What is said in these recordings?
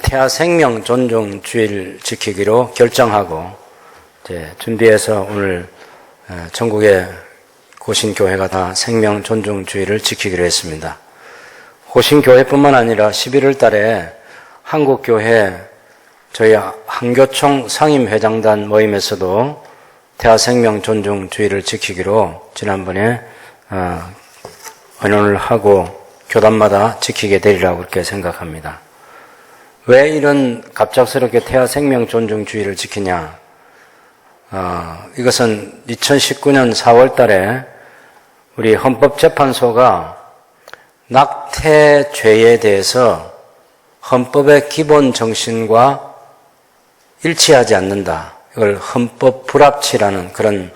태아 생명 존중주의를 지키기로 결정하고 이제 준비해서 오늘 전국의 고신교회가 다 생명 존중주의를 지키기로 했습니다. 고신교회뿐만 아니라 11월 달에 한국교회 저희 한교총 상임회장단 모임에서도 태아 생명 존중주의를 지키기로 지난번에 의논을 하고 교단마다 지키게 되리라고 그렇게 생각합니다. 왜 이런 갑작스럽게 태아 생명 존중주의를 지키냐? 이것은 2019년 4월 달에 우리 헌법재판소가 낙태죄에 대해서 헌법의 기본 정신과 일치하지 않는다. 이걸 헌법 불합치라는 그런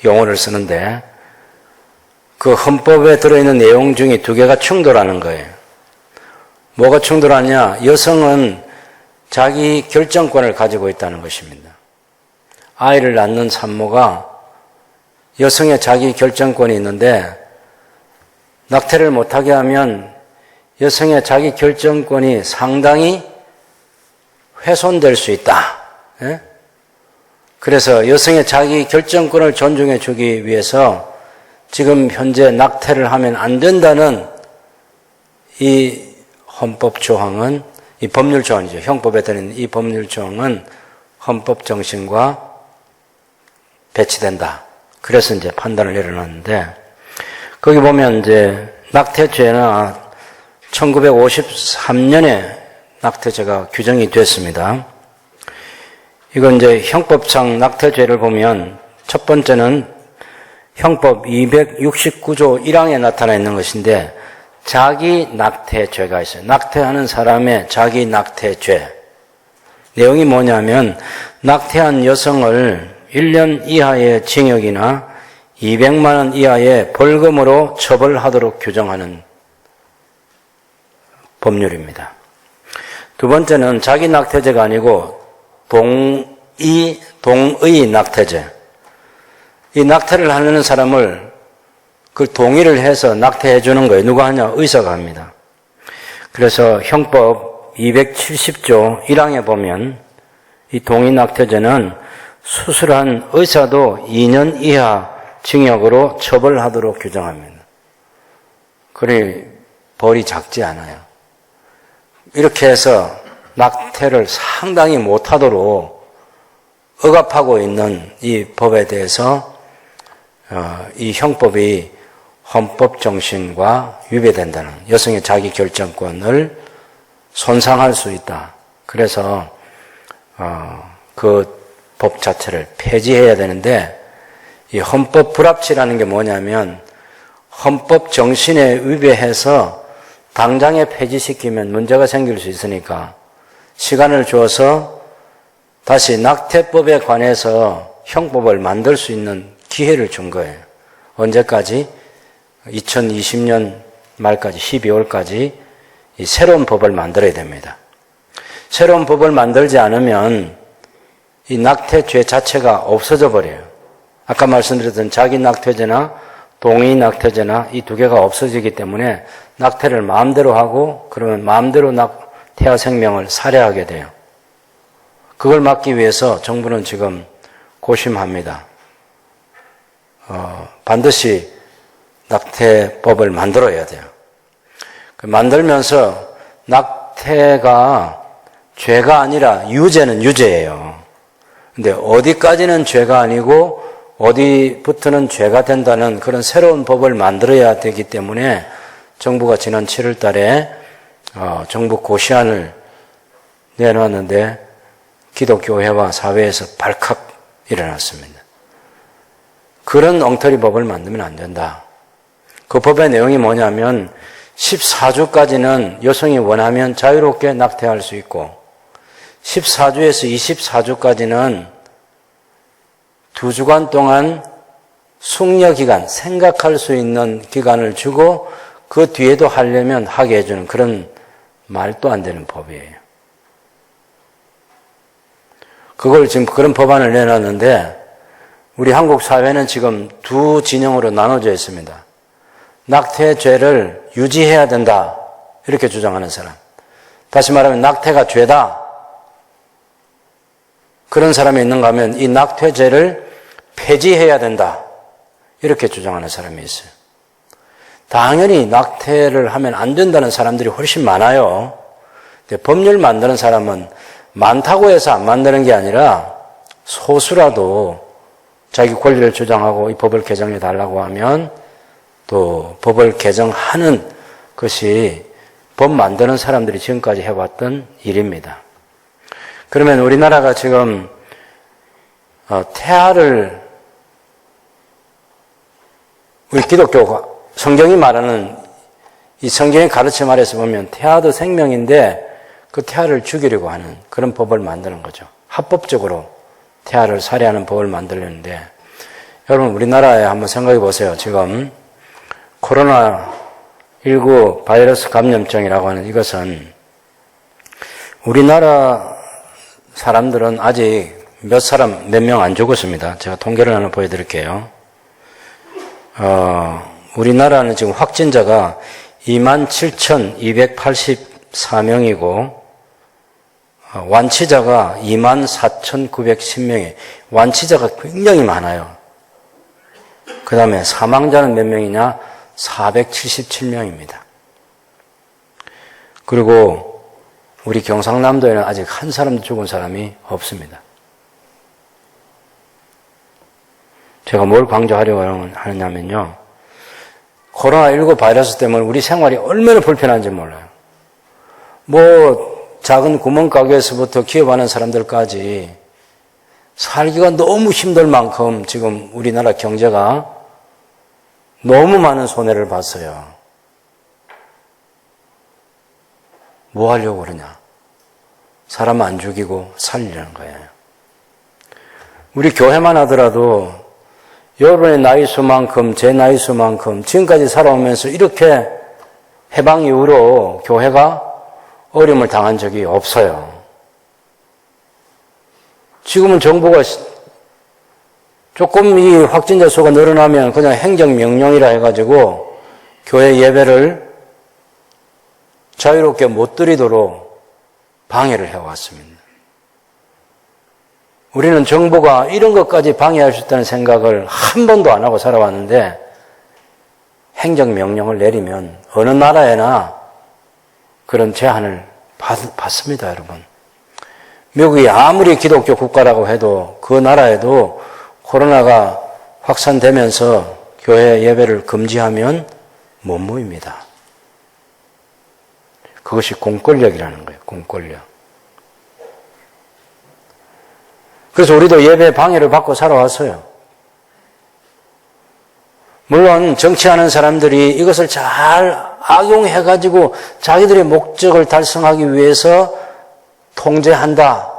용어를 쓰는데 그 헌법에 들어있는 내용 중에 두 개가 충돌하는 거예요. 뭐가 충돌하냐? 여성은 자기 결정권을 가지고 있다는 것입니다. 아이를 낳는 산모가 여성의 자기 결정권이 있는데 낙태를 못하게 하면 여성의 자기 결정권이 상당히 훼손될 수 있다. 그래서 여성의 자기 결정권을 존중해 주기 위해서 지금 현재 낙태를 하면 안 된다는 이 헌법 조항은, 이 법률 조항이죠. 형법에 들어있는 이 법률 조항은 헌법 정신과 배치된다. 그래서 이제 판단을 내려놨는데, 거기 보면 이제 낙태죄나 1953년에 낙태죄가 규정이 됐습니다. 이건 이제 형법상 낙태죄를 보면 첫 번째는 형법 269조 1항에 나타나 있는 것인데 자기 낙태죄가 있어요. 낙태하는 사람의 자기 낙태죄. 내용이 뭐냐면 낙태한 여성을 1년 이하의 징역이나 200만 원 이하의 벌금으로 처벌하도록 규정하는 법률입니다. 두 번째는 자기 낙태죄가 아니고 동의 낙태죄. 이 낙태를 하는 사람을 그 동의를 해서 낙태해 주는 거예요. 누가 하냐? 의사가 합니다. 그래서 형법 270조 1항에 보면 이 동의 낙태죄는 수술한 의사도 2년 이하 징역으로 처벌하도록 규정합니다. 그래 벌이 작지 않아요. 이렇게 해서 낙태를 상당히 못하도록 억압하고 있는 이 법에 대해서 이 형법이 헌법 정신과 위배된다는, 여성의 자기 결정권을 손상할 수 있다. 그래서 그 법 자체를 폐지해야 되는데, 이 헌법 불합치라는 게 뭐냐면 헌법 정신에 위배해서 당장에 폐지시키면 문제가 생길 수 있으니까 시간을 주어서 다시 낙태법에 관해서 형법을 만들 수 있는 기회를 준 거예요. 언제까지? 2020년 말까지, 12월까지 이 새로운 법을 만들어야 됩니다. 새로운 법을 만들지 않으면 이 낙태죄 자체가 없어져 버려요. 아까 말씀드렸던 자기 낙태죄나 동의 낙태죄나 이 두 개가 없어지기 때문에 낙태를 마음대로 하고 그러면 마음대로 태아 생명을 살해하게 돼요. 그걸 막기 위해서 정부는 지금 고심합니다. 반드시 낙태법을 만들어야 돼요. 만들면서 낙태가 죄가 아니라 유죄는 유죄예요. 근데 어디까지는 죄가 아니고 어디부터는 죄가 된다는 그런 새로운 법을 만들어야 되기 때문에 정부가 지난 7월 달에 정부 고시안을 내놓았는데 기독교회와 사회에서 발칵 일어났습니다. 그런 엉터리 법을 만들면 안 된다. 그 법의 내용이 뭐냐면 14주까지는 여성이 원하면 자유롭게 낙태할 수 있고 14주에서 24주까지는 2주간 동안 숙려기간, 생각할 수 있는 기간을 주고 그 뒤에도 하려면 하게 해주는 그런 말도 안 되는 법이에요. 그걸 지금 그런 법안을 내놨는데 우리 한국 사회는 지금 두 진영으로 나눠져 있습니다. 낙태죄를 유지해야 된다 이렇게 주장하는 사람, 다시 말하면 낙태가 죄다. 그런 사람이 있는가 하면 이 낙태죄를 폐지해야 된다. 이렇게 주장하는 사람이 있어요. 당연히 낙태를 하면 안 된다는 사람들이 훨씬 많아요. 근데 법률 만드는 사람은 많다고 해서 안 만드는 게 아니라 소수라도 자기 권리를 주장하고 이 법을 개정해 달라고 하면 또 법을 개정하는 것이 법 만드는 사람들이 지금까지 해왔던 일입니다. 그러면 우리나라가 지금 태아를 우리 기독교 성경이 말하는 이 성경의 가르침 아래서 보면 태아도 생명인데 그 태아를 죽이려고 하는 그런 법을 만드는 거죠. 합법적으로 태아를 살해하는 법을 만들려는데 여러분 우리나라에 한번 생각해 보세요. 지금 코로나19 바이러스 감염증이라고 하는 이것은 우리나라 사람들은 아직 몇 명 안 죽었습니다. 제가 통계를 하나 보여드릴게요. 우리나라는 지금 확진자가 27,284명이고 완치자가 24,910명이에요. 완치자가 굉장히 많아요. 그 다음에 사망자는 몇 명이냐? 477명입니다. 그리고 우리 경상남도에는 아직 한 사람도 죽은 사람이 없습니다. 제가 뭘 강조하려고 하느냐면요. 코로나19 바이러스 때문에 우리 생활이 얼마나 불편한지 몰라요. 작은 구멍가게에서부터 기업하는 사람들까지 살기가 너무 힘들 만큼 지금 우리나라 경제가 너무 많은 손해를 봤어요. 뭐 하려고 그러냐? 사람 안 죽이고 살리려는 거예요. 우리 교회만 하더라도 여러분의 나이수만큼 제 나이수만큼 지금까지 살아오면서 이렇게 해방 이후로 교회가 어려움을 당한 적이 없어요. 지금은 정부가 조금 이 확진자 수가 늘어나면 그냥 행정명령이라 해가지고 교회 예배를 자유롭게 못 드리도록 방해를 해왔습니다. 우리는 정부가 이런 것까지 방해할 수 있다는 생각을 한 번도 안 하고 살아왔는데 행정명령을 내리면 어느 나라에나 그런 제한을 받습니다, 여러분. 미국이 아무리 기독교 국가라고 해도 그 나라에도 코로나가 확산되면서 교회 예배를 금지하면 못 모입니다. 그것이 공권력이라는 거예요, 공권력. 그래서 우리도 예배 방해를 받고 살아왔어요. 물론 정치하는 사람들이 이것을 잘 악용해가지고 자기들의 목적을 달성하기 위해서 통제한다.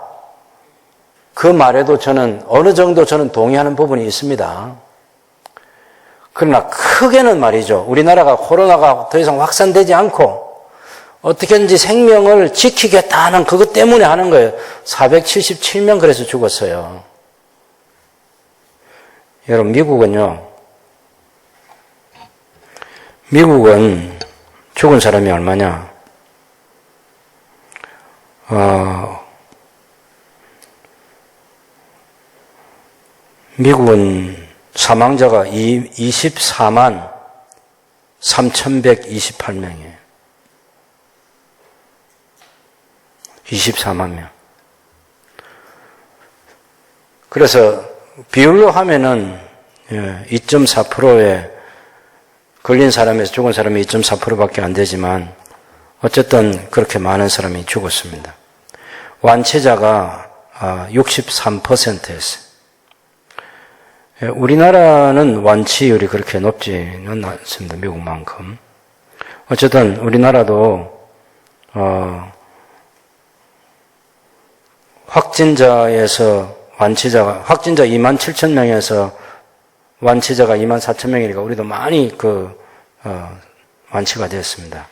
그 말에도 저는 어느 정도 동의하는 부분이 있습니다. 그러나 크게는 말이죠. 우리나라가 코로나가 더 이상 확산되지 않고 어떻게든지 생명을 지키겠다 하는 그것 때문에 하는 거예요. 477명 그래서 죽었어요. 여러분 미국은 죽은 사람이 얼마냐? 미국은 사망자가 24만 3,128명이에요. 24만 명. 그래서 비율로 하면은 2.4%에 걸린 사람에서 죽은 사람이 2.4%밖에 안 되지만 어쨌든 그렇게 많은 사람이 죽었습니다. 완치자가 63%였어요. 우리나라는 완치율이 그렇게 높지는 않습니다. 미국만큼. 어쨌든 우리나라도 확진자 27,000명에서 완치자가 24,000명이니까 우리도 많이 완치가 되었습니다.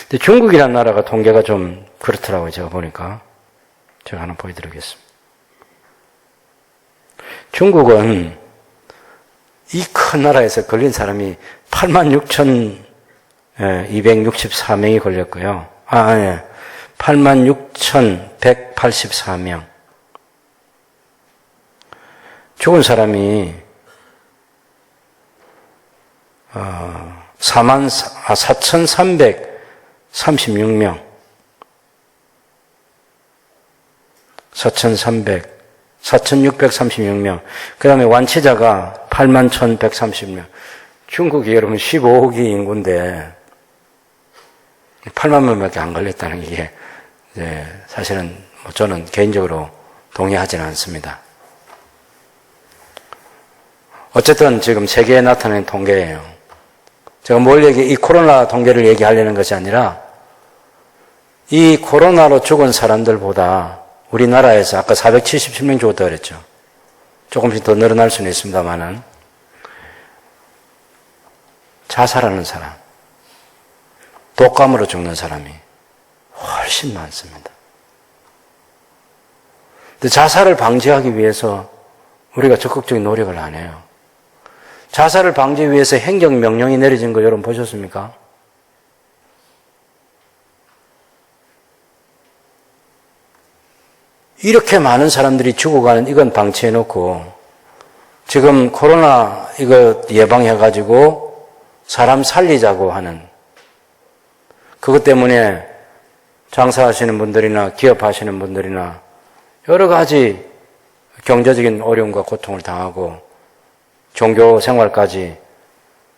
근데 중국이라는 나라가 통계가 좀 그렇더라고요. 제가 보니까. 제가 하나 보여드리겠습니다. 중국은 이 큰 나라에서 걸린 사람이 86,264명이 걸렸고요. 아니, 86,184명. 죽은 사람이 4,336명. 4,636명. 그 다음에 완치자가 81,130명. 중국이 여러분 15억이 인구인데 8만 명밖에 안 걸렸다는 게 사실은 저는 개인적으로 동의하지는 않습니다. 어쨌든 지금 세계에 나타낸 통계예요. 제가 이 코로나 통계를 얘기하려는 것이 아니라 이 코로나로 죽은 사람들보다 우리나라에서 아까 477명 죽었다고 그랬죠. 조금씩 더 늘어날 수는 있습니다만은 자살하는 사람, 독감으로 죽는 사람이 훨씬 많습니다. 근데 자살을 방지하기 위해서 우리가 적극적인 노력을 안 해요. 자살을 방지하기 위해서 행정명령이 내려진 거 여러분 보셨습니까? 이렇게 많은 사람들이 죽어가는 이건 방치해놓고 지금 코로나 이거 예방해가지고 사람 살리자고 하는 그것 때문에 장사하시는 분들이나 기업하시는 분들이나 여러 가지 경제적인 어려움과 고통을 당하고 종교 생활까지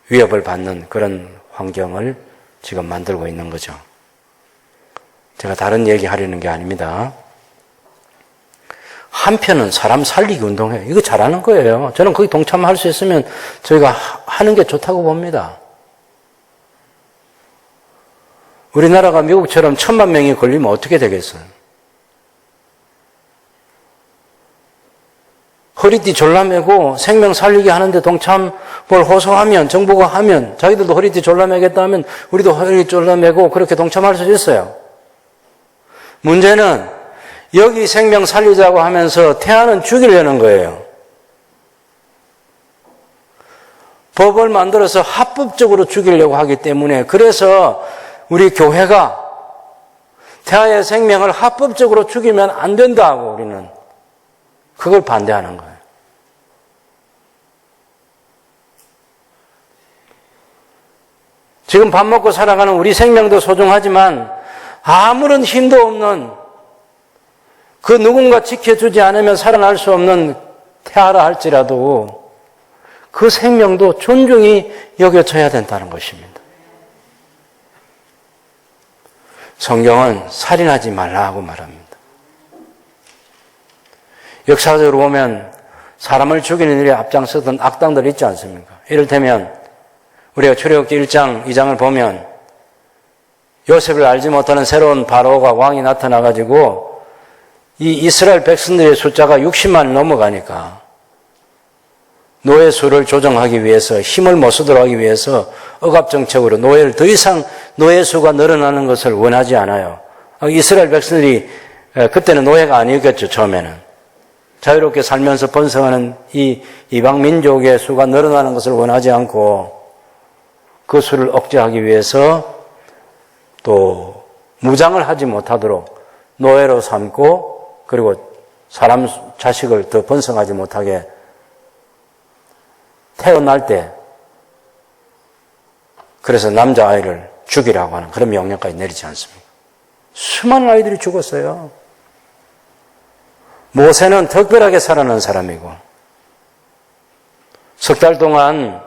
위협을 받는 그런 환경을 지금 만들고 있는 거죠. 제가 다른 얘기 하려는 게 아닙니다. 한편은 사람 살리기 운동해요. 이거 잘하는 거예요. 저는 거기 동참할 수 있으면 저희가 하는 게 좋다고 봅니다. 우리나라가 미국처럼 1,000만 명이 걸리면 어떻게 되겠어요? 허리띠 졸라매고 생명 살리기 하는데 동참을 호소하면 정부가 하면 자기들도 허리띠 졸라매겠다 하면 우리도 허리띠 졸라매고 그렇게 동참할 수 있어요. 문제는 여기 생명 살리자고 하면서 태아는 죽이려는 거예요. 법을 만들어서 합법적으로 죽이려고 하기 때문에 그래서 우리 교회가 태아의 생명을 합법적으로 죽이면 안 된다고 우리는 그걸 반대하는 거예요. 지금 밥 먹고 살아가는 우리 생명도 소중하지만 아무런 힘도 없는 그 누군가 지켜주지 않으면 살아날 수 없는 태아라 할지라도 그 생명도 존중이 여겨져야 된다는 것입니다. 성경은 살인하지 말라고 말합니다. 역사적으로 보면 사람을 죽이는 일에 앞장서던 악당들 있지 않습니까? 이를테면 우리가 출애굽기 1장, 2장을 보면 요셉을 알지 못하는 새로운 바로가 왕이 나타나가지고 이 이스라엘 백성들의 숫자가 60만이 넘어가니까 노예 수를 조정하기 위해서 힘을 못 쓰도록 하기 위해서 억압정책으로 노예를 더 이상 노예 수가 늘어나는 것을 원하지 않아요. 이스라엘 백성들이 그때는 노예가 아니었겠죠. 처음에는. 자유롭게 살면서 번성하는 이 이방 민족의 수가 늘어나는 것을 원하지 않고 그 수를 억제하기 위해서 또 무장을 하지 못하도록 노예로 삼고 그리고 사람 자식을 더 번성하지 못하게 태어날 때 그래서 남자아이를 죽이라고 하는 그런 명령까지 내리지 않습니까? 수많은 아이들이 죽었어요. 모세는 특별하게 살아난 사람이고 석 달 동안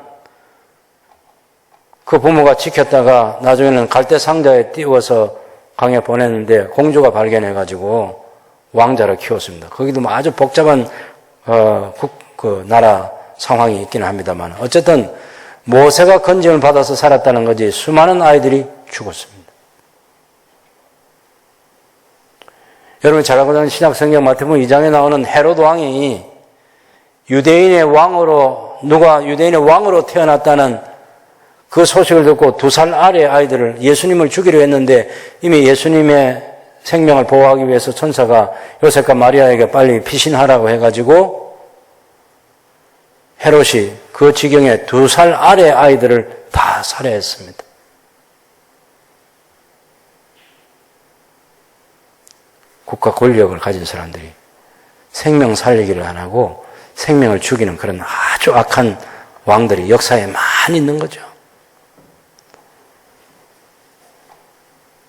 그 부모가 지켰다가 나중에는 갈대 상자에 띄워서 강에 보냈는데 공주가 발견해가지고 왕자를 키웠습니다. 거기도 아주 복잡한 그 나라 상황이 있기는 합니다만 어쨌든 모세가 건짐을 받아서 살았다는 거지 수많은 아이들이 죽었습니다. 여러분 잘 알고 있는 신약성경 마태복음 2장에 나오는 헤롯 왕이 유대인의 왕으로 태어났다는 그 소식을 듣고 2살 아래 아이들을 예수님을 죽이려 했는데 이미 예수님의 생명을 보호하기 위해서 천사가 요셉과 마리아에게 빨리 피신하라고 해가지고 헤롯이 그 지경에 2살 아래 아이들을 다 살해했습니다. 국가 권력을 가진 사람들이 생명 살리기를 안 하고 생명을 죽이는 그런 아주 악한 왕들이 역사에 많이 있는 거죠.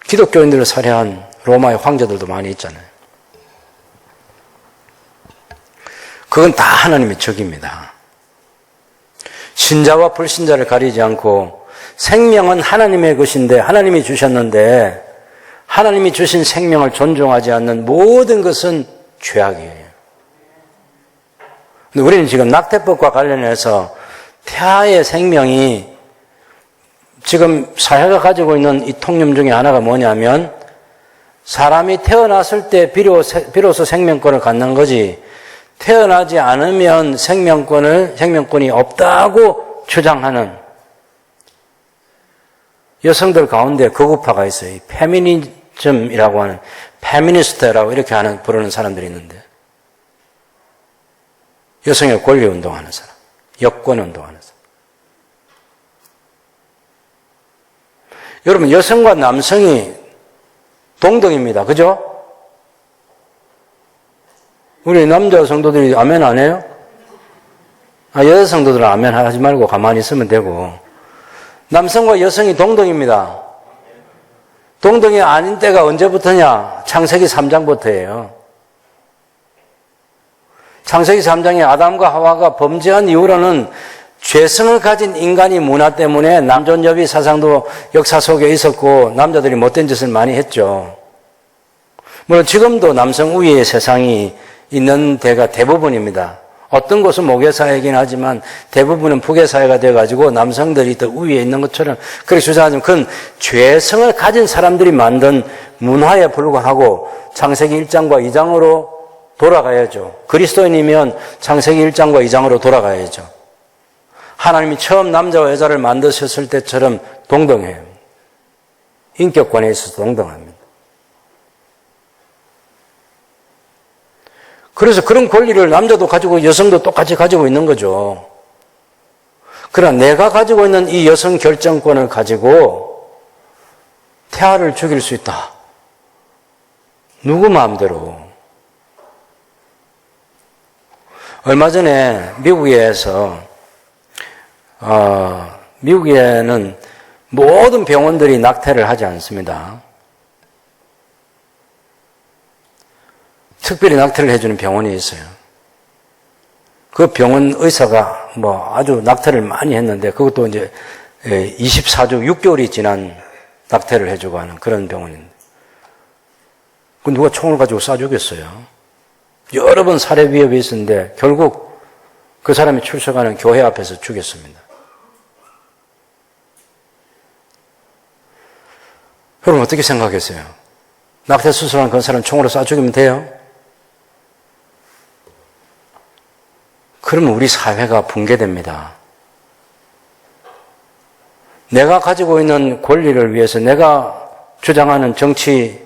기독교인들을 살해한 로마의 황제들도 많이 있잖아요. 그건 다 하나님의 적입니다. 신자와 불신자를 가리지 않고 생명은 하나님의 것인데 하나님이 주셨는데 하나님이 주신 생명을 존중하지 않는 모든 것은 죄악이에요. 근데 우리는 지금 낙태법과 관련해서 태아의 생명이 지금 사회가 가지고 있는 이 통념 중에 하나가 뭐냐면 사람이 태어났을 때 비로소 생명권을 갖는 거지 태어나지 않으면 생명권이 없다고 주장하는 여성들 가운데 극우파가 있어요. 페미니즘이라고 하는 페미니스트라고 이렇게 부르는 사람들이 있는데 여성의 권리 운동하는 사람, 여권 운동하는 사람. 여러분 여성과 남성이 동등입니다. 그죠? 우리 남자 성도들이 아멘 안 해요? 여자 성도들은 아멘 하지 말고 가만히 있으면 되고 남성과 여성이 동등입니다. 동등이 아닌 때가 언제부터냐? 창세기 3장부터예요. 창세기 3장에 아담과 하와가 범죄한 이후로는 죄성을 가진 인간이 문화 때문에 남존여비 사상도 역사 속에 있었고 남자들이 못된 짓을 많이 했죠. 물론 지금도 남성 우위의 세상이 있는 데가 대부분입니다. 어떤 곳은 모계사회이긴 하지만 대부분은 부계사회가 되어가지고 남성들이 더 우위에 있는 것처럼 그렇게 주장하지만 그건 죄성을 가진 사람들이 만든 문화에 불과하고 창세기 1장과 2장으로 돌아가야죠. 그리스도인이면 창세기 1장과 2장으로 돌아가야죠. 하나님이 처음 남자와 여자를 만드셨을 때처럼 동등해요. 인격관에 있어서 동등합니다. 그래서 그런 권리를 남자도 가지고 여성도 똑같이 가지고 있는 거죠. 그러나 내가 가지고 있는 이 여성 결정권을 가지고 태아를 죽일 수 있다. 누구 마음대로. 얼마 전에 미국에는 모든 병원들이 낙태를 하지 않습니다. 특별히 낙태를 해주는 병원이 있어요. 그 병원 의사가 아주 낙태를 많이 했는데 그것도 이제 24주 6개월이 지난 낙태를 해주고 하는 그런 병원인데 그 누가 총을 가지고 쏴 죽였어요. 여러 번 살해 위협이 있었는데 결국 그 사람이 출석하는 교회 앞에서 죽였습니다. 여러분 어떻게 생각했어요? 낙태 수술한 그 사람 총으로 쏴 죽이면 돼요? 그러면 우리 사회가 붕괴됩니다. 내가 가지고 있는 권리를 위해서 내가 주장하는 정치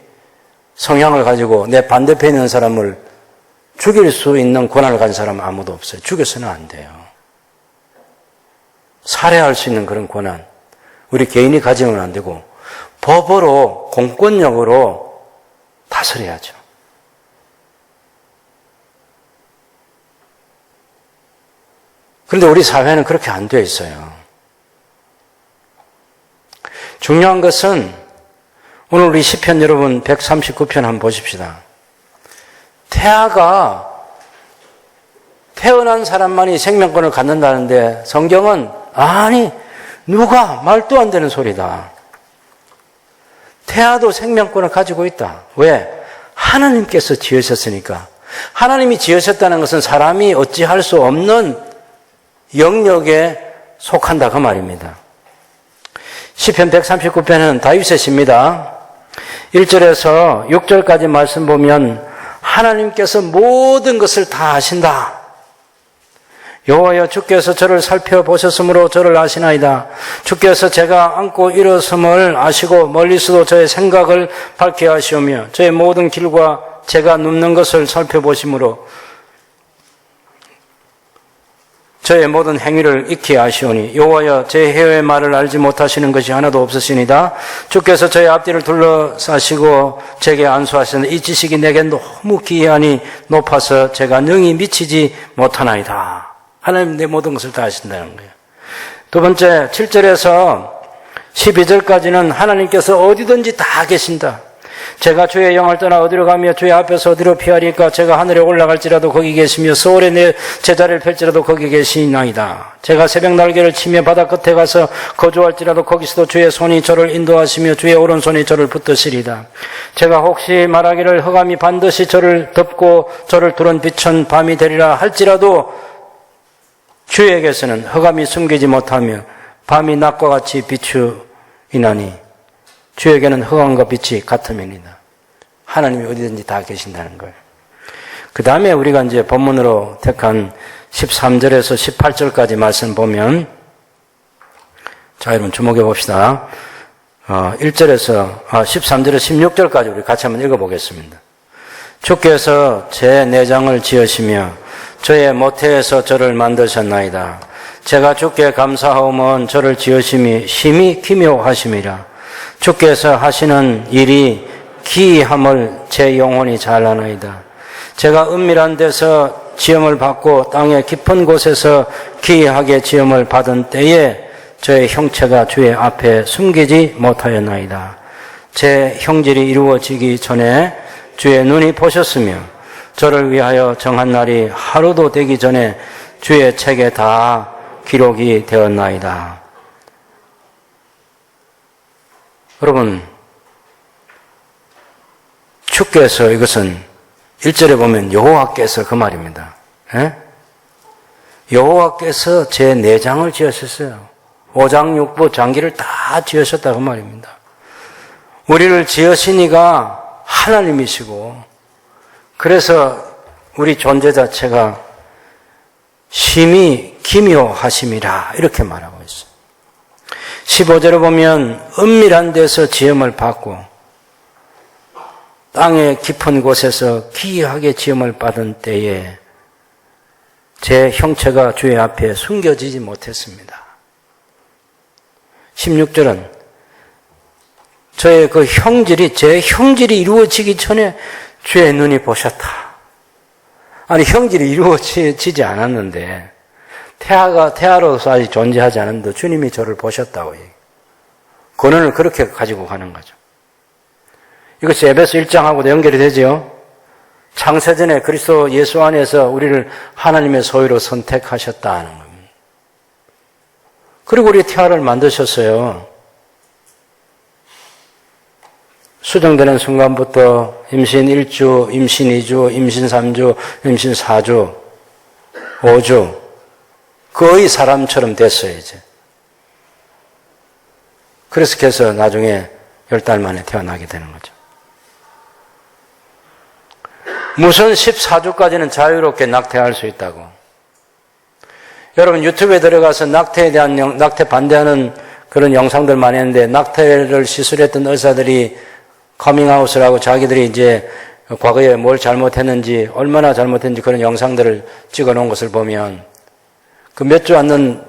성향을 가지고 내 반대편에 있는 사람을 죽일 수 있는 권한을 가진 사람은 아무도 없어요. 죽여서는 안 돼요. 살해할 수 있는 그런 권한, 우리 개인이 가지면 안 되고 법으로, 공권력으로 다스려야죠. 그런데 우리 사회는 그렇게 안 되어 있어요. 중요한 것은 오늘 우리 시편 여러분 139편 한번 보십시다. 태아가 태어난 사람만이 생명권을 갖는다는데 성경은 아니 누가 말도 안 되는 소리다. 태아도 생명권을 가지고 있다. 왜? 하나님께서 지으셨으니까. 하나님이 지으셨다는 것은 사람이 어찌할 수 없는 영역에 속한다 그 말입니다. 시편 139편은 다윗의 시입니다. 1절에서 6절까지 말씀 보면 하나님께서 모든 것을 다 아신다. 여호와여 주께서 저를 살펴보셨으므로 저를 아시나이다. 주께서 제가 안고 일어섬을 아시고 멀리서도 저의 생각을 밝게 하시오며 저의 모든 길과 제가 눕는 것을 살펴보심으로 저의 모든 행위를 익히 아시오니 여호와여 제 헤어의 말을 알지 못하시는 것이 하나도 없으시니다. 주께서 저의 앞뒤를 둘러싸시고 제게 안수하시는데 이 지식이 내게 너무 기이하니 높아서 제가 능히 미치지 못하나이다. 하나님 내 모든 것을 다 아신다는 거예요. 두 번째 7절에서 12절까지는 하나님께서 어디든지 다 계신다. 제가 주의 영을 떠나 어디로 가며 주의 앞에서 어디로 피하리까. 제가 하늘에 올라갈지라도 거기 계시며 서울에 내 제자리를 펼지라도 거기 계시나이다. 제가 새벽 날개를 치며 바다 끝에 가서 거주할지라도 거기서도 주의 손이 저를 인도하시며 주의 오른손이 저를 붙드시리다. 제가 혹시 말하기를 흑암이 반드시 저를 덮고 저를 두른 빛은 밤이 되리라 할지라도 주에게서는 흑암이 숨기지 못하며 밤이 낮과 같이 비추이나니 주에게는 흑암과 빛이 같음이니라. 하나님이 어디든지 다 계신다는 거예요. 그 다음에 우리가 이제 본문으로 택한 13절에서 18절까지 말씀 보면, 자, 여러분 주목해 봅시다. 13절에서 16절까지 우리 같이 한번 읽어보겠습니다. 주께서 제 내장을 지으시며 저의 모태에서 저를 만드셨나이다. 제가 주께 감사하오면 저를 지으심이 심히 기묘하심이라. 주께서 하시는 일이 기이함을 제 영혼이 잘 아나이다. 제가 은밀한 데서 지음을 받고 땅의 깊은 곳에서 기이하게 지음을 받은 때에 저의 형체가 주의 앞에 숨기지 못하였나이다. 제 형질이 이루어지기 전에 주의 눈이 보셨으며 저를 위하여 정한 날이 하루도 되기 전에 주의 책에 다 기록이 되었나이다. 여러분, 주께서, 이것은 1절에 보면 여호와께서 그 말입니다. 예? 여호와께서 제 내장을 지으셨어요. 오장육부 장기를 다 지으셨다 그 말입니다. 우리를 지으신 이가 하나님이시고, 그래서 우리 존재 자체가 심히 기묘하심이라 이렇게 말하고 있어요. 15절을 보면 은밀한 데서 지음을 받고 땅의 깊은 곳에서 기이하게 지음을 받은 때에 제 형체가 주의 앞에 숨겨지지 못했습니다. 16절은 저의 그 형질이, 제 형질이 이루어지기 전에 주의 눈이 보셨다. 아니, 형질이 이루어지지 않았는데, 태아로서 아직 존재하지 않았는데 주님이 저를 보셨다고 얘기해요. 권한을 그렇게 가지고 가는 거죠. 이것이 에베소 1장하고도 연결이 되죠. 창세전에 그리스도 예수 안에서 우리를 하나님의 소유로 선택하셨다는 겁니다. 그리고 우리 태아를 만드셨어요. 수정되는 순간부터 임신 1주, 임신 2주, 임신 3주, 임신 4주, 5주 거의 사람처럼 됐어요, 이제. 그래서 나중에 10달 만에 태어나게 되는 거죠. 무슨 14주까지는 자유롭게 낙태할 수 있다고. 여러분 유튜브에 들어가서 낙태 반대하는 그런 영상들 많이 했는데, 낙태를 시술했던 의사들이 커밍아웃을 하고 자기들이 이제 과거에 뭘 잘못했는지, 얼마나 잘못했는지 그런 영상들을 찍어 놓은 것을 보면, 그 몇 주 않는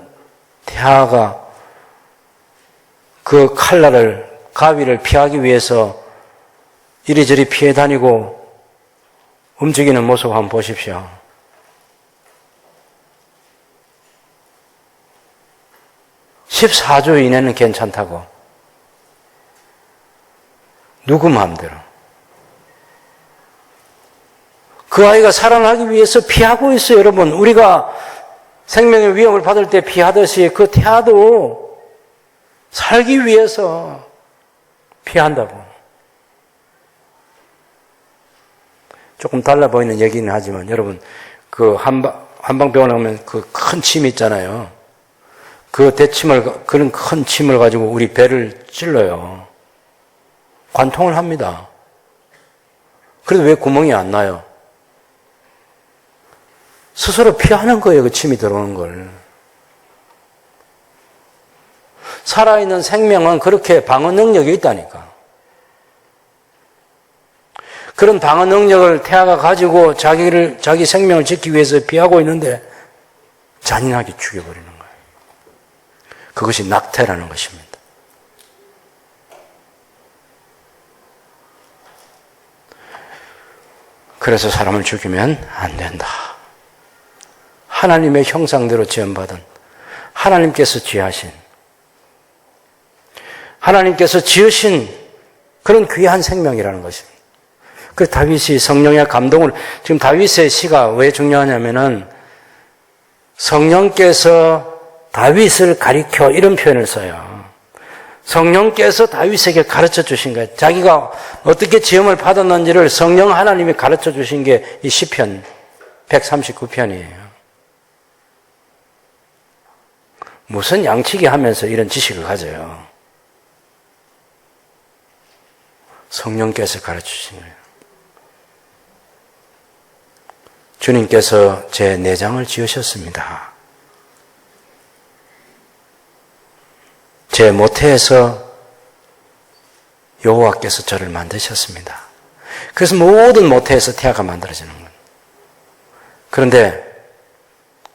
태아가 그 칼날을, 가위를 피하기 위해서 이리저리 피해 다니고 움직이는 모습 한번 보십시오. (14주) 이내는 괜찮다고. 누구 마음대로. 그 아이가 살아나기 위해서 피하고 있어요, 여러분. 우리가 생명의 위험을 받을 때 피하듯이 그 태아도 살기 위해서 피한다고. 조금 달라 보이는 얘기는 하지만, 여러분, 그 한방병원에 오면 그 큰 침 있잖아요. 그런 큰 침을 가지고 우리 배를 찔러요. 관통을 합니다. 그래도 왜 구멍이 안 나요? 스스로 피하는 거예요, 그 침이 들어오는 걸. 살아있는 생명은 그렇게 방어 능력이 있다니까. 그런 방어 능력을 태아가 가지고 자기 생명을 지키기 위해서 피하고 있는데, 잔인하게 죽여버리는 거예요. 그것이 낙태라는 것입니다. 그래서 사람을 죽이면 안 된다. 하나님의 형상대로 지음받은 하나님께서 지으신 그런 귀한 생명이라는 것입니다. 그 다윗이 성령의 감동을, 지금 다윗의 시가 왜 중요하냐면은 성령께서 다윗을 가리켜 이런 표현을 써요. 성령께서 다윗에게 가르쳐 주신 거예요. 자기가 어떻게 지음을 받았는지를 성령 하나님이 가르쳐 주신 게 이 시편 139편이에요. 무슨 양치기 하면서 이런 지식을 가져요. 성령께서 가르쳐 주신 거예요. 주님께서 제 내장을 지으셨습니다. 제 모태에서 여호와께서 저를 만드셨습니다. 그래서 모든 모태에서 태아가 만들어지는 거예요. 그런데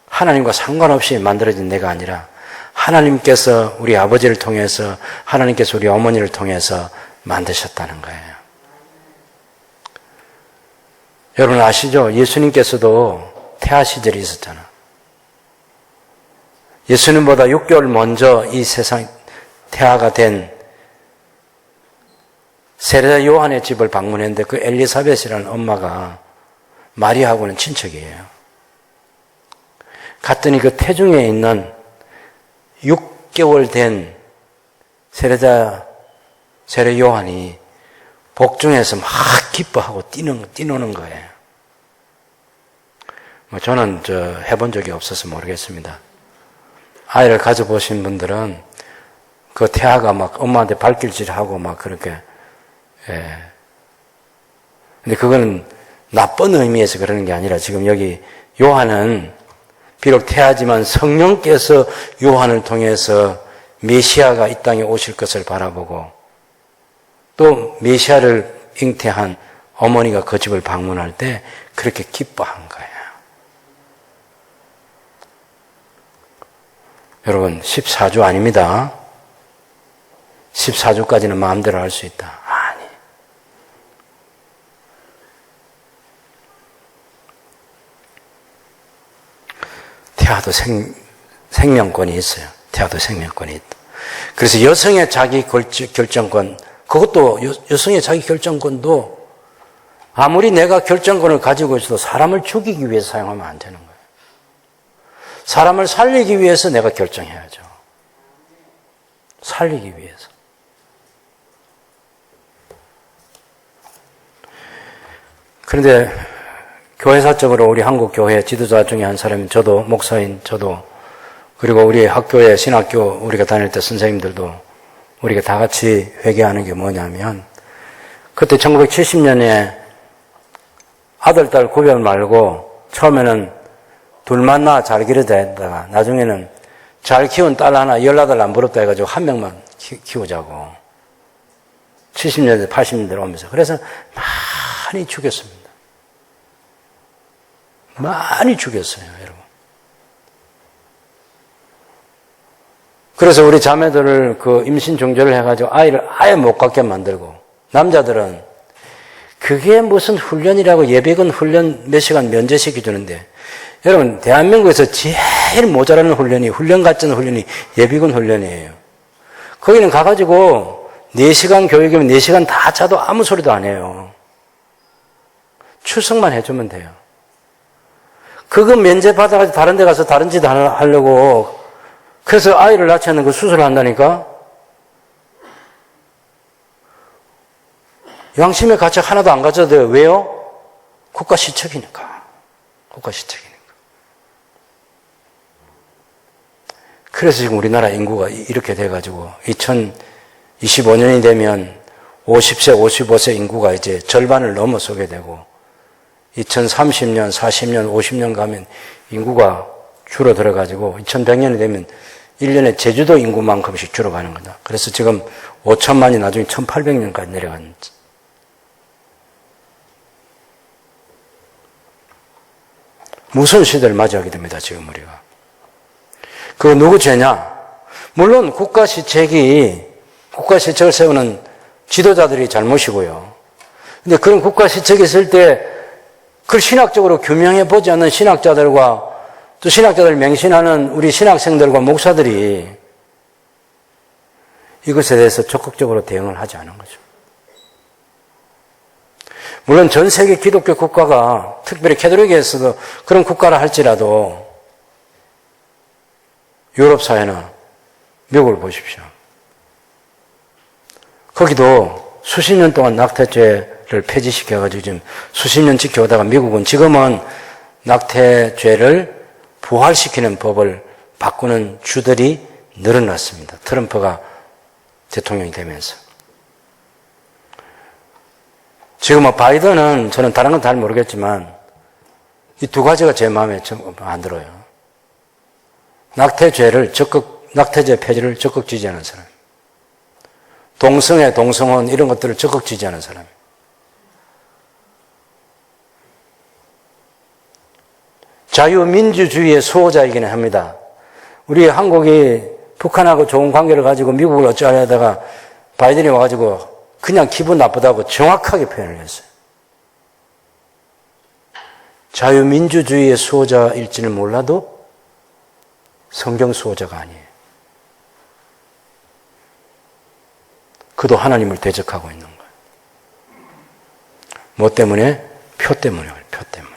하나님과 상관없이 만들어진 내가 아니라 하나님께서 우리 아버지를 통해서, 하나님께서 우리 어머니를 통해서 만드셨다는 거예요. 여러분 아시죠? 예수님께서도 태아 시절이 있었잖아. 예수님보다 6개월 먼저 이 세상 태아가 된 세례자 요한의 집을 방문했는데 그 엘리사벳이라는 엄마가 마리아하고는 친척이에요. 갔더니 그 태중에 있는 6개월 된 세례 요한이 복중에서 막 기뻐하고 뛰노는 거예요. 저는 해본 적이 없어서 모르겠습니다. 아이를 가져보신 분들은 그 태아가 막 엄마한테 발길질하고 막 그렇게, 근데 그거는 나쁜 의미에서 그러는 게 아니라 지금 여기 요한은 비록 태아지만 성령께서 요한을 통해서 메시아가 이 땅에 오실 것을 바라보고 또 메시아를 잉태한 어머니가 그 집을 방문할 때 그렇게 기뻐한 거예요. 여러분 14주 아닙니다. 14주까지는 마음대로 할 수 있다. 아니. 태아도 생명권이 있어요. 태아도 생명권이 있다. 그래서 여성의 자기 결정권, 그것도 여성의 자기 결정권도 아무리 내가 결정권을 가지고 있어도 사람을 죽이기 위해서 사용하면 안 되는 거예요. 사람을 살리기 위해서 내가 결정해야죠. 살리기 위해서. 그런데 교회사적으로 우리 한국 교회 지도자 중에 한 사람인 저도, 목사인 저도, 그리고 우리 학교에 신학교 우리가 다닐 때 선생님들도 우리가 다 같이 회개하는 게 뭐냐면, 그때 1970년에 아들, 딸 구별 말고 처음에는 둘만 낳아 잘 기르자 했다가 나중에는 잘 키운 딸 하나 18알 안 부럽다 해가지고 한 명만 키우자고. 70년대, 80년대로 오면서. 그래서 많이 죽였습니다. 많이 죽였어요, 여러분. 그래서 우리 자매들을 그 임신 중절을 해가지고 아이를 아예 못 갖게 만들고, 남자들은 그게 무슨 훈련이라고 예비군 훈련 몇 시간 면제시켜 주는데, 여러분 대한민국에서 제일 모자라는 훈련이, 훈련 같은 훈련이 예비군 훈련이에요. 거기는 가가지고 4시간 교육이면 4시간 다 자도 아무 소리도 안 해요. 출석만 해주면 돼요. 그거 면제 받아가지고 다른 데 가서 다른 짓 하려고, 그래서 아이를 낳지 그 수술을 한다니까? 양심의 가책 하나도 안 가져도 돼요. 왜요? 국가 시책이니까. 국가 시책이니까. 그래서 지금 우리나라 인구가 이렇게 돼가지고 2025년이 되면 50세, 55세 인구가 이제 절반을 넘어서게 되고 2030년, 40년, 50년 가면 인구가 줄어들어가지고 2100년이 되면 1년에 제주도 인구만큼씩 줄어가는 거다. 그래서 지금 5천만이 나중에 1800년까지 내려가는 거지. 무슨 시대를 맞이하게 됩니다, 지금 우리가. 그거 누구 죄냐? 물론 국가시책을 세우는 지도자들이 잘못이고요. 근데 그런 국가시책이 있을 때 그걸 신학적으로 규명해 보지 않는 신학자들과 또 신학자들을 맹신하는 우리 신학생들과 목사들이 이것에 대해서 적극적으로 대응을 하지 않은 거죠. 물론 전 세계 기독교 국가가 특별히 캐톨릭에서도 그런 국가라 할지라도 유럽 사회나 미국을 보십시오. 거기도 수십 년 동안 낙태죄를 폐지시켜가지고 지금 수십 년 지켜오다가 미국은 지금은 낙태죄를 부활시키는 법을 바꾸는 주들이 늘어났습니다. 트럼프가 대통령이 되면서. 지금 바이든은 저는 다른 건 잘 모르겠지만 이 두 가지가 제 마음에 안 들어요. 낙태죄 폐지를 적극 지지하는 사람. 동성애, 동성혼 이런 것들을 적극 지지하는 사람. 자유민주주의의 수호자이기는 합니다. 우리 한국이 북한하고 좋은 관계를 가지고 미국을 어쩌려다가 바이든이 와가지고 그냥 기분 나쁘다고 정확하게 표현을 했어요. 자유민주주의의 수호자일지는 몰라도 성경 수호자가 아니에요. 그도 하나님을 대적하고 있는 거예요. 뭐 때문에? 표 때문에. 표 때문에.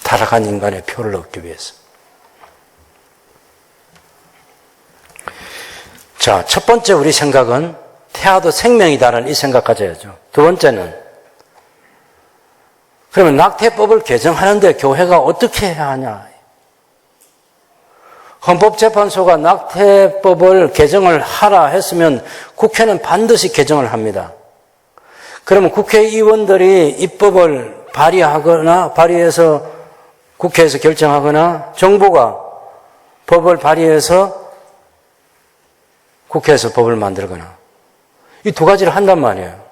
타락한 인간의 표를 얻기 위해서. 자, 첫 번째 우리 생각은 태아도 생명이다라는 이 생각 가져야죠. 두 번째는 그러면 낙태법을 개정하는데 교회가 어떻게 해야 하냐. 헌법재판소가 낙태법을 개정을 하라 했으면 국회는 반드시 개정을 합니다. 그러면 국회의원들이 입법을 발의해서 국회에서 결정하거나 정부가 법을 발의해서 국회에서 법을 만들거나 이 두 가지를 한단 말이에요.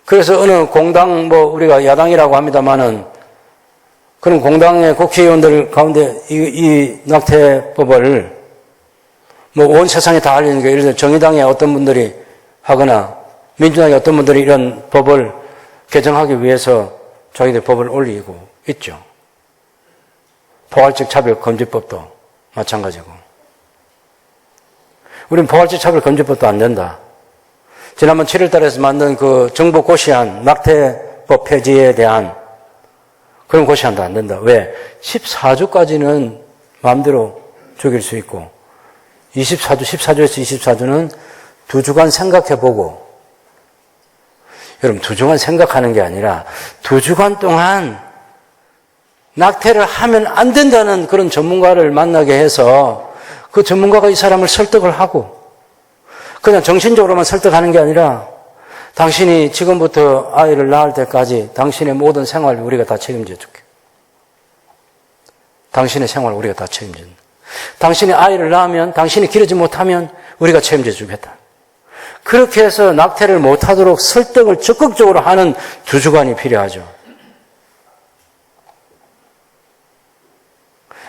그래서 어느 공당 우리가 야당이라고 합니다마는 그런 공당의 국회의원들 가운데 이 낙태법을 온 세상에 다 알리는 게 예를 들어 정의당의 어떤 분들이 하거나 민주당의 어떤 분들이 이런 법을 개정하기 위해서 자기들 법을 올리고 있죠. 포괄적 차별금지법도 마찬가지고. 우리는 포괄적 차별금지법도 안 된다. 지난번 7월 달에서 만든 그 정부 고시안 낙태법 폐지에 대한 그런 고시안도 안 된다. 왜? 14주까지는 마음대로 죽일 수 있고 14주에서 24주는 2주간 생각해보고 여러분 2주간 생각하는 게 아니라 2주간 동안 낙태를 하면 안 된다는 그런 전문가를 만나게 해서 그 전문가가 이 사람을 설득을 하고 그냥 정신적으로만 설득하는 게 아니라 당신이 지금부터 아이를 낳을 때까지 당신의 모든 생활을 우리가 다 책임져 줄게. 당신의 생활을 우리가 다 책임진다. 당신이 아이를 낳으면 당신이 기르지 못하면 우리가 책임져 주겠다. 그렇게 해서 낙태를 못하도록 설득을 적극적으로 하는 2주간이 필요하죠.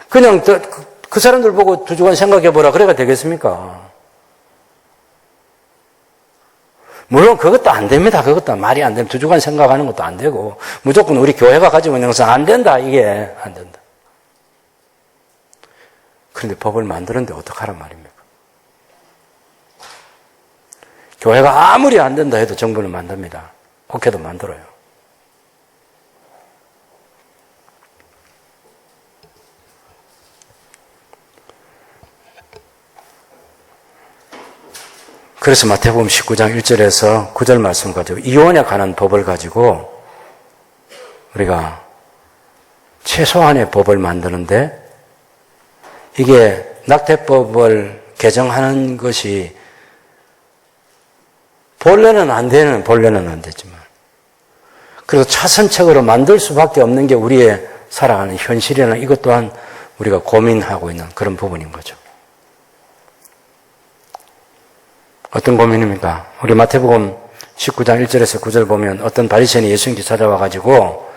그냥 그 사람들 보고 2주간 생각해보라 그래가 되겠습니까? 물론 그것도 안 됩니다. 그것도 말이 안 됩니다. 2주간 생각하는 것도 안 되고 무조건 우리 교회가 가지고 있는 것은 안 된다. 이게 안 된다. 그런데 법을 만드는데 어떡하란 말입니까? 교회가 아무리 안 된다 해도 정부는 만듭니다. 국회도 만들어요. 그래서 마태복음 19장 1절에서 9절 말씀 가지고 이혼에 관한 법을 가지고 우리가 최소한의 법을 만드는데 이게 낙태법을 개정하는 것이 본래는 안 되지만 그래서 차선책으로 만들 수밖에 없는 게 우리의 살아가는 현실이라는 이것 또한 우리가 고민하고 있는 그런 부분인 거죠. 어떤 고민입니까? 우리 마태복음 19장 1절에서 9절 보면 어떤 바리새인이 예수님께 찾아와가지고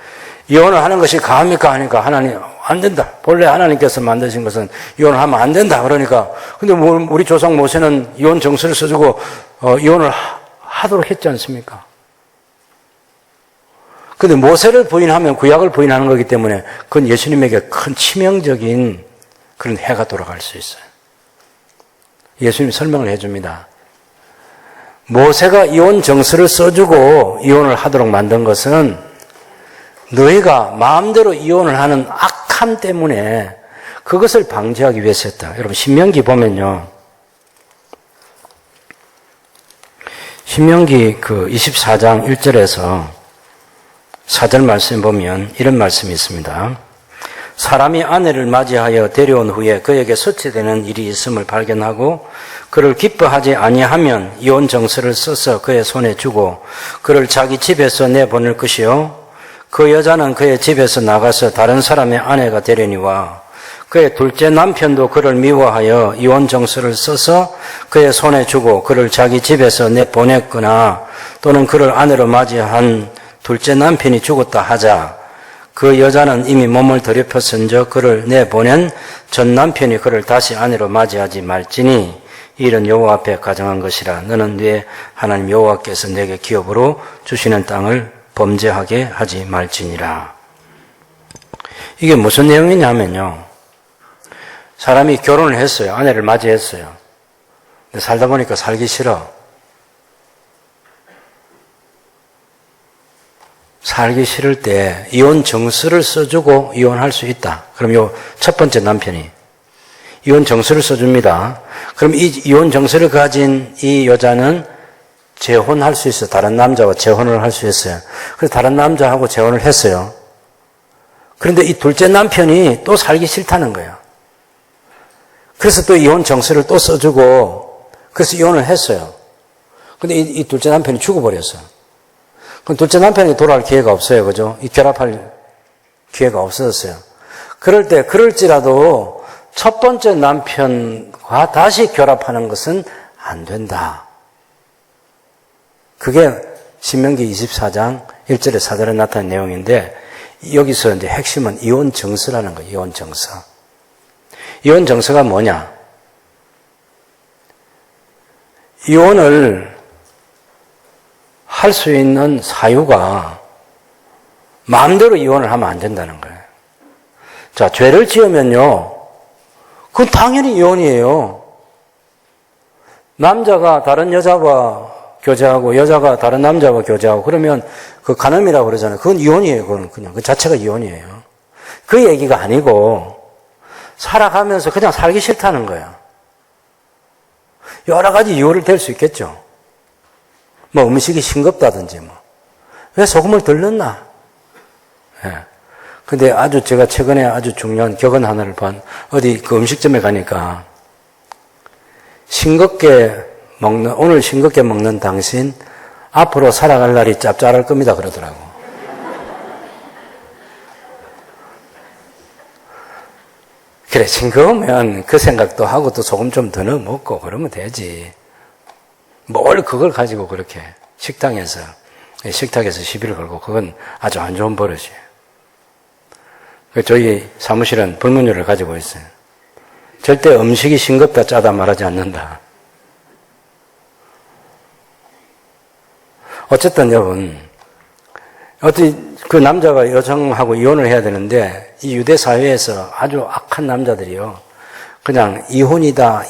이혼을 하는 것이 가합니까? 하니까 하나님 안 된다. 본래 하나님께서 만드신 것은 이혼을 하면 안 된다. 그러니까 근데 우리 조상 모세는 이혼 정서를 써주고 이혼을 하도록 했지 않습니까? 근데 모세를 부인하면 구약을 부인하는 거기 때문에 그건 예수님에게 큰 치명적인 그런 해가 돌아갈 수 있어요. 예수님이 설명을 해줍니다. 모세가 이혼 정서를 써주고 이혼을 하도록 만든 것은 너희가 마음대로 이혼을 하는 악함 때문에 그것을 방지하기 위해서였다. 여러분 신명기 보면요. 신명기 24장 1절에서 4절 말씀 보면 이런 말씀이 있습니다. 사람이 아내를 맞이하여 데려온 후에 그에게 수치되는 일이 있음을 발견하고 그를 기뻐하지 아니하면 이혼 정서를 써서 그의 손에 주고 그를 자기 집에서 내보낼 것이요 그 여자는 그의 집에서 나가서 다른 사람의 아내가 되려니와 그의 둘째 남편도 그를 미워하여 이혼 정서를 써서 그의 손에 주고 그를 자기 집에서 내보냈거나 또는 그를 아내로 맞이한 둘째 남편이 죽었다 하자 그 여자는 이미 몸을 더럽혔은즉 그를 내보낸 전 남편이 그를 다시 아내로 맞이하지 말지니 이는 여호와 앞에 가정한 것이라. 너는 네 하나님 여호와께서 내게 기업으로 주시는 땅을 범죄하게 하지 말지니라. 이게 무슨 내용이냐면요. 사람이 결혼을 했어요. 아내를 맞이했어요. 근데 살다 보니까 살기 싫어. 살기 싫을 때 이혼 정서를 써주고 이혼할 수 있다. 그럼 요 첫 번째 남편이 이혼 정서를 써줍니다. 그럼 이 이혼 정서를 가진 이 여자는 재혼할 수 있어요. 다른 남자와 재혼을 할 수 있어요. 그래서 다른 남자하고 재혼을 했어요. 그런데 이 둘째 남편이 또 살기 싫다는 거예요. 그래서 또 이혼 정서를 또 써주고 그래서 이혼을 했어요. 근데 이 둘째 남편이 죽어버렸어요. 그럼 둘째 남편이 돌아올 기회가 없어요. 그죠? 이 결합할 기회가 없어졌어요. 그럴 때, 그럴지라도 첫 번째 남편과 다시 결합하는 것은 안 된다. 그게 신명기 24장 1절에 4절에 나타난 내용인데, 여기서 이제 핵심은 이혼 정서라는 거예요. 이혼 정서. 이혼 정서가 뭐냐? 이혼을 할 수 있는 사유가 마음대로 이혼을 하면 안 된다는 거예요. 자, 죄를 지으면요. 그건 당연히 이혼이에요. 남자가 다른 여자와 교제하고 여자가 다른 남자와 교제하고 그러면 그 간음이라고 그러잖아요. 그건 이혼이에요. 그건 그냥 그 자체가 이혼이에요. 그 얘기가 아니고 살아가면서 그냥 살기 싫다는 거예요. 여러 가지 이유를 댈 수 있겠죠. 뭐 음식이 싱겁다든지 뭐. 왜 소금을 덜 넣나? 예. 근데 제가 최근에 아주 중요한 격언 하나를 어디 그 음식점에 가니까 오늘 싱겁게 먹는 당신 앞으로 살아갈 날이 짭짤할 겁니다 그러더라고. 그래, 싱거우면 그 생각도 하고 또 소금 좀 더 넣어 먹고 그러면 되지. 뭘 그걸 가지고 그렇게 식탁에서 시비를 걸고 그건 아주 안 좋은 버릇이에요. 저희 사무실은 불문율을 가지고 있어요. 절대 음식이 싱겁다 짜다 말하지 않는다. 어쨌든 여러분, 그 남자가 여성하고 이혼을 해야 되는데 이 유대 사회에서 아주 악한 남자들이요. 그냥 이혼이다.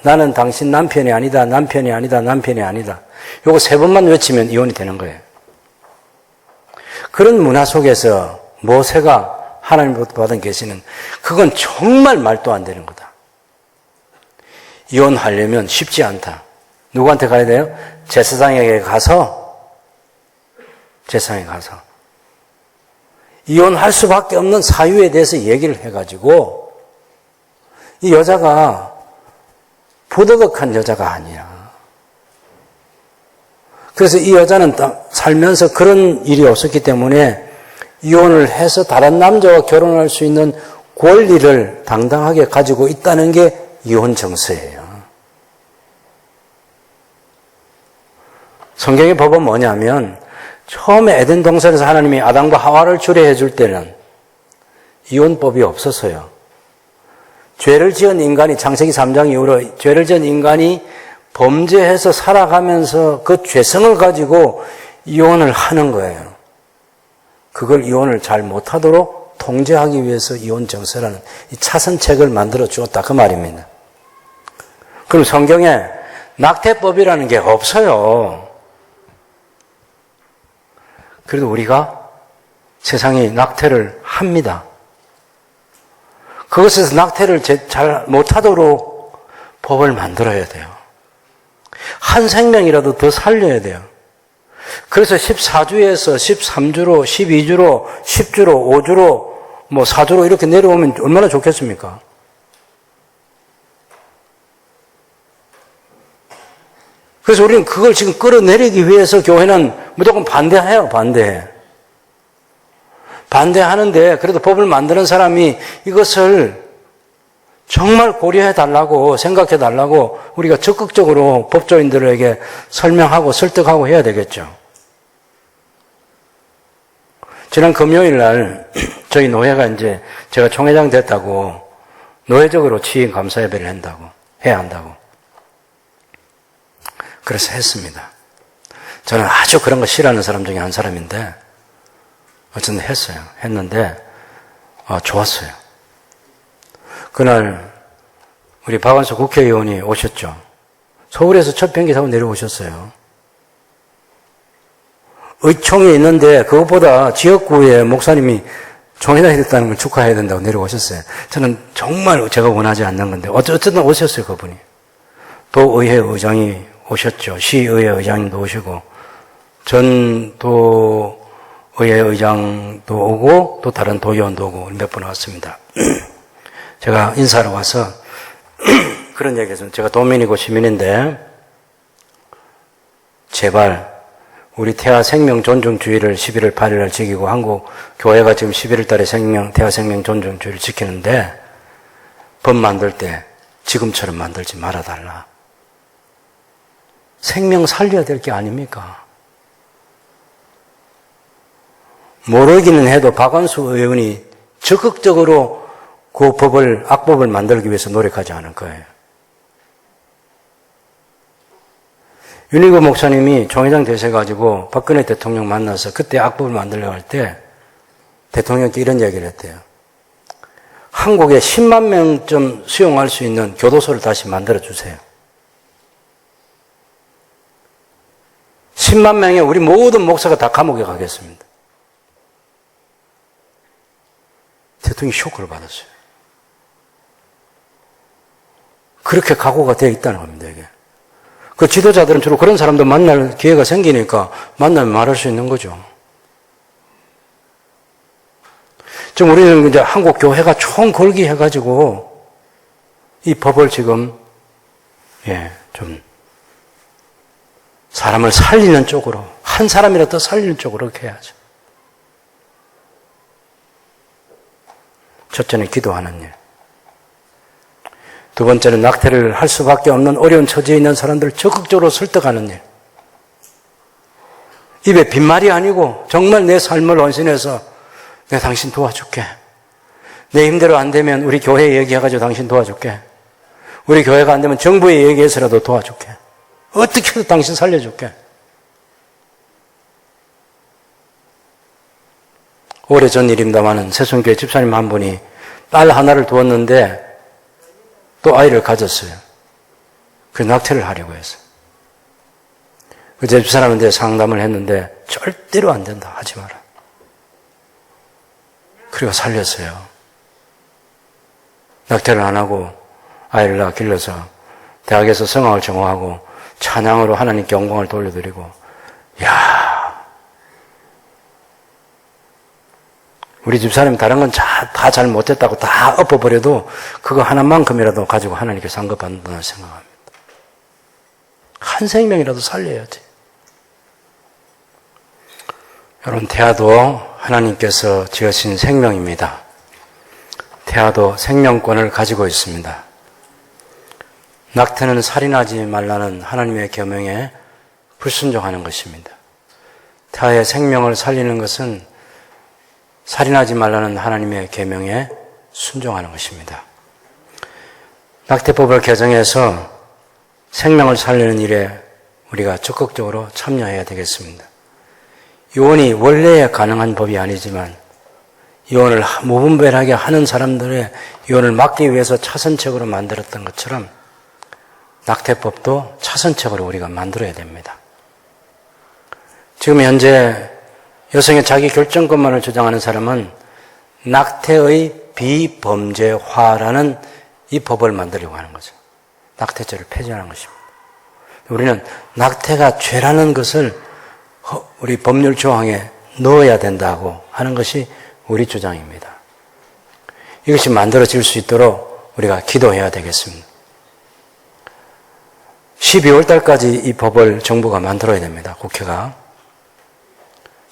나는 당신 남편이 아니다. 요거 3번만 외치면 이혼이 되는 거예요. 그런 문화 속에서 모세가 하나님으로부터 받은 계시는 그건 정말 말도 안 되는 거다. 이혼하려면 쉽지 않다. 누구한테 가야 돼요? 제사장에게 가서 이혼할 수밖에 없는 사유에 대해서 얘기를 해가지고 이 여자가 부도덕한 여자가 아니야. 그래서 이 여자는 살면서 그런 일이 없었기 때문에 이혼을 해서 다른 남자와 결혼할 수 있는 권리를 당당하게 가지고 있다는 게 이혼 정서예요. 성경의 법은 뭐냐면 처음에 에덴 동산에서 하나님이 아담과 하와를 주례해 줄 때는 이혼법이 없었어요. 죄를 지은 인간이 창세기 3장 이후로 죄를 지은 인간이 범죄해서 살아가면서 그 죄성을 가지고 이혼을 하는 거예요. 그걸 이혼을 잘 못하도록 통제하기 위해서 이혼 정서라는 이 차선책을 만들어 주었다 그 말입니다. 그럼 성경에 낙태법이라는 게 없어요. 그래도 우리가 세상이 낙태를 합니다. 그것에서 낙태를 잘 못하도록 법을 만들어야 돼요. 한 생명이라도 더 살려야 돼요. 그래서 14주에서 13주로, 12주로, 10주로, 5주로, 4주로 이렇게 내려오면 얼마나 좋겠습니까? 그래서 우리는 그걸 지금 끌어내리기 위해서 교회는 무조건 반대해요, 반대해. 반대하는데 그래도 법을 만드는 사람이 이것을 정말 고려해 달라고 생각해 달라고 우리가 적극적으로 법조인들에게 설명하고 설득하고 해야 되겠죠. 지난 금요일 날 저희 노회가 이제 제가 총회장 됐다고 노회적으로 취임 감사 예배를 해야 한다고. 그래서 했습니다. 저는 아주 그런 거 싫어하는 사람 중에 한 사람인데 어쨌든 했어요. 했는데 좋았어요. 그날 우리 박완수 국회의원이 오셨죠. 서울에서 첫 비행기 타고 내려오셨어요. 의총이 있는데 그것보다 지역구의 목사님이 총회장이 됐다는 걸 축하해야 된다고 내려오셨어요. 저는 정말 제가 원하지 않는 건데 어쨌든 오셨어요, 그분이. 도의회 의장이 오셨죠. 시의회 의장님도 오시고 전 도의회 의장도 오고 또 다른 도의원도 오고 몇 분 왔습니다. 제가 인사하러 와서 그런 얘기했어요. 제가 도민이고 시민인데 제발 우리 태아 생명 존중주의를 11월 8일 날 지키고 한국 교회가 지금 11월 달에 태아 생명 존중주의를 지키는데 법 만들 때 지금처럼 만들지 말아달라. 생명 살려야 될 게 아닙니까? 모르기는 해도 박완수 의원이 적극적으로 그 악법을 만들기 위해서 노력하지 않을 거예요. 윤희구 목사님이 총회장 되셔가지고 박근혜 대통령 만나서 그때 악법을 만들려고 할 때 대통령께 이런 얘기를 했대요. 한국에 10만 명쯤 수용할 수 있는 교도소를 다시 만들어주세요. 10만 명의 우리 모든 목사가 다 감옥에 가겠습니다. 대통령이 쇼크를 받았어요. 그렇게 각오가 되어 있다는 겁니다, 이게. 그 지도자들은 주로 그런 사람도 만날 기회가 생기니까 만나면 말할 수 있는 거죠. 지금 우리는 이제 한국 교회가 총 걸기해가지고 이 법을 지금, 좀 사람을 살리는 쪽으로, 한 사람이라도 살리는 쪽으로 이렇게 해야죠. 첫째는 기도하는 일. 두 번째는 낙태를 할 수밖에 없는 어려운 처지에 있는 사람들을 적극적으로 설득하는 일. 입에 빈말이 아니고 정말 내 삶을 헌신해서 내가 당신 도와줄게. 내 힘대로 안 되면 우리 교회에 얘기해가지고 당신 도와줄게. 우리 교회가 안 되면 정부에 얘기해서라도 도와줄게. 어떻게든 당신 살려줄게. 오래전 일입니다마는 새송교회 집사님 한 분이 딸 하나를 두었는데 또 아이를 가졌어요. 그 낙태를 하려고 했어요. 그 집사람한테 상담을 했는데 절대로 안 된다. 하지 마라. 그리고 살렸어요. 낙태를 안 하고 아이를 낳아 길러서 대학에서 성학을 전공하고 찬양으로 하나님께 영광을 돌려드리고, 우리 집사람이 다른 건 다 잘 못했다고 다 엎어버려도 그거 하나만큼이라도 가지고 하나님께 상급받는다고 생각합니다. 한 생명이라도 살려야지. 여러분, 태아도 하나님께서 지으신 생명입니다. 태아도 생명권을 가지고 있습니다. 낙태는 살인하지 말라는 하나님의 계명에 불순종하는 것입니다. 태아의 생명을 살리는 것은 살인하지 말라는 하나님의 계명에 순종하는 것입니다. 낙태법을 개정해서 생명을 살리는 일에 우리가 적극적으로 참여해야 되겠습니다. 이혼이 원래 가능한 법이 아니지만 이혼을 무분별하게 하는 사람들의 이혼을 막기 위해서 차선책으로 만들었던 것처럼 낙태법도 차선책으로 우리가 만들어야 됩니다. 지금 현재 여성의 자기 결정권만을 주장하는 사람은 낙태의 비범죄화라는 이 법을 만들려고 하는 거죠. 낙태죄를 폐지하는 것입니다. 우리는 낙태가 죄라는 것을 우리 법률 조항에 넣어야 된다고 하는 것이 우리 주장입니다. 이것이 만들어질 수 있도록 우리가 기도해야 되겠습니다. 12월 달까지 이 법을 정부가 만들어야 됩니다. 국회가.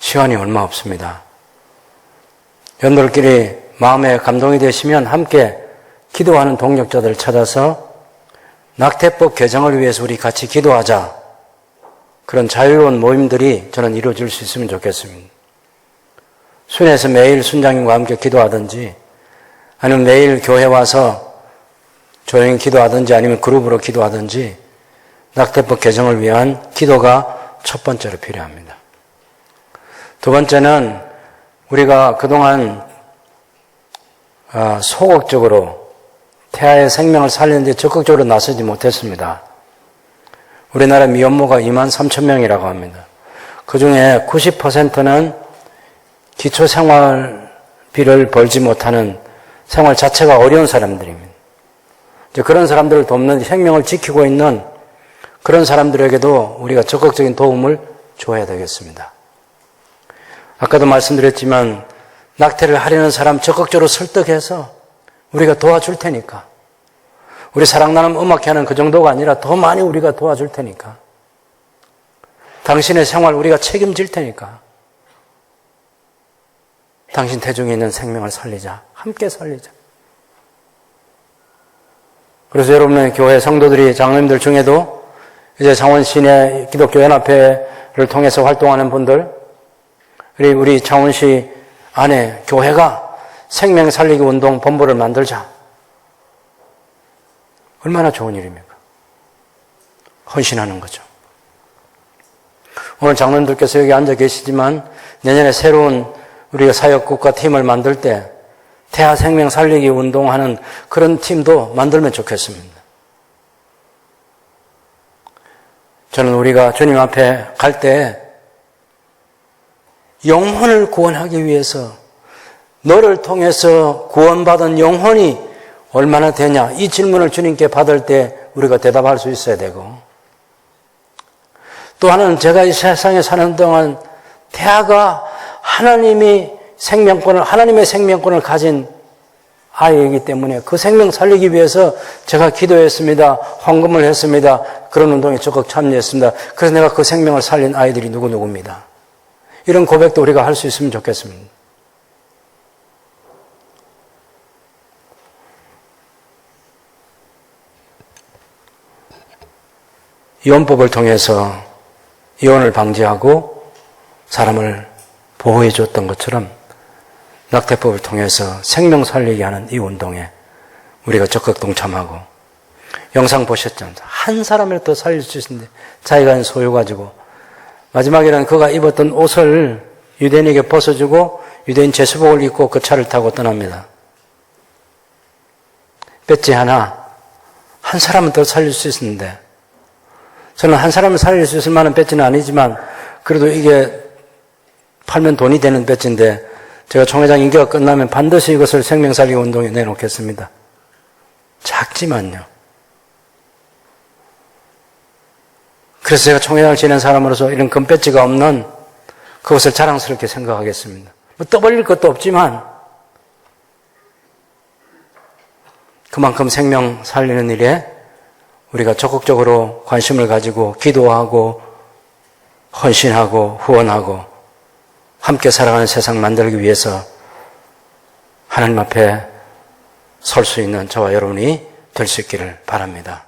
시간이 얼마 없습니다. 여러분들끼리 마음에 감동이 되시면 함께 기도하는 동력자들을 찾아서 낙태법 개정을 위해서 우리 같이 기도하자. 그런 자유로운 모임들이 저는 이루어질 수 있으면 좋겠습니다. 순회에서 매일 순장님과 함께 기도하든지 아니면 매일 교회 와서 조용히 기도하든지 아니면 그룹으로 기도하든지 낙태법 개정을 위한 기도가 첫 번째로 필요합니다. 두 번째는 우리가 그동안 소극적으로 태아의 생명을 살리는 데 적극적으로 나서지 못했습니다. 우리나라 미혼모가 23,000명이라고 합니다. 그중에 90%는 기초생활비를 벌지 못하는 생활 자체가 어려운 사람들입니다. 이제 그런 사람들을 돕는 생명을 지키고 있는 그런 사람들에게도 우리가 적극적인 도움을 줘야 되겠습니다. 아까도 말씀드렸지만 낙태를 하려는 사람 적극적으로 설득해서 우리가 도와줄 테니까 우리 사랑나눔 음악회는 그 정도가 아니라 더 많이 우리가 도와줄 테니까 당신의 생활 우리가 책임질 테니까 당신 태중에 있는 생명을 살리자. 함께 살리자. 그래서 여러분의 교회 성도들이 장로님들 중에도 이제 창원 시내 기독교 연합회를 통해서 활동하는 분들 그리고 우리 창원시 안에 교회가 생명 살리기 운동 본부를 만들자. 얼마나 좋은 일입니까? 헌신하는 거죠. 오늘 장로님들께서 여기 앉아 계시지만 내년에 새로운 우리가 사역국가 팀을 만들 때 태아 생명 살리기 운동하는 그런 팀도 만들면 좋겠습니다. 저는 우리가 주님 앞에 갈 때 영혼을 구원하기 위해서 너를 통해서 구원받은 영혼이 얼마나 되냐 이 질문을 주님께 받을 때 우리가 대답할 수 있어야 되고 또 하나는 제가 이 세상에 사는 동안 태아가 하나님의 생명권을 가진 아이이기 때문에 그 생명 살리기 위해서 제가 기도했습니다. 헌금을 했습니다. 그런 운동에 적극 참여했습니다. 그래서 내가 그 생명을 살린 아이들이 누구누구입니다. 이런 고백도 우리가 할 수 있으면 좋겠습니다. 이혼법을 통해서 이혼을 방지하고 사람을 보호해 줬던 것처럼 낙태법을 통해서 생명 살리게 하는 이 운동에 우리가 적극 동참하고 영상 보셨죠? 한 사람이라도 살릴 수 있는데 자기가 한 소유 가지고 마지막에는 그가 입었던 옷을 유대인에게 벗어주고 유대인 제수복을 입고 그 차를 타고 떠납니다. 배지 하나 한 사람은 더 살릴 수 있었는데 저는 한 사람을 살릴 수 있을 만한 배지는 아니지만 그래도 이게 팔면 돈이 되는 배지인데 제가 총회장 임기가 끝나면 반드시 이것을 생명살리기 운동에 내놓겠습니다. 작지만요. 그래서 제가 총회장을 지낸 사람으로서 이런 금배지가 없는 그것을 자랑스럽게 생각하겠습니다. 뭐 떠벌릴 것도 없지만 그만큼 생명 살리는 일에 우리가 적극적으로 관심을 가지고 기도하고 헌신하고 후원하고 함께 살아가는 세상 만들기 위해서 하나님 앞에 설 수 있는 저와 여러분이 될 수 있기를 바랍니다.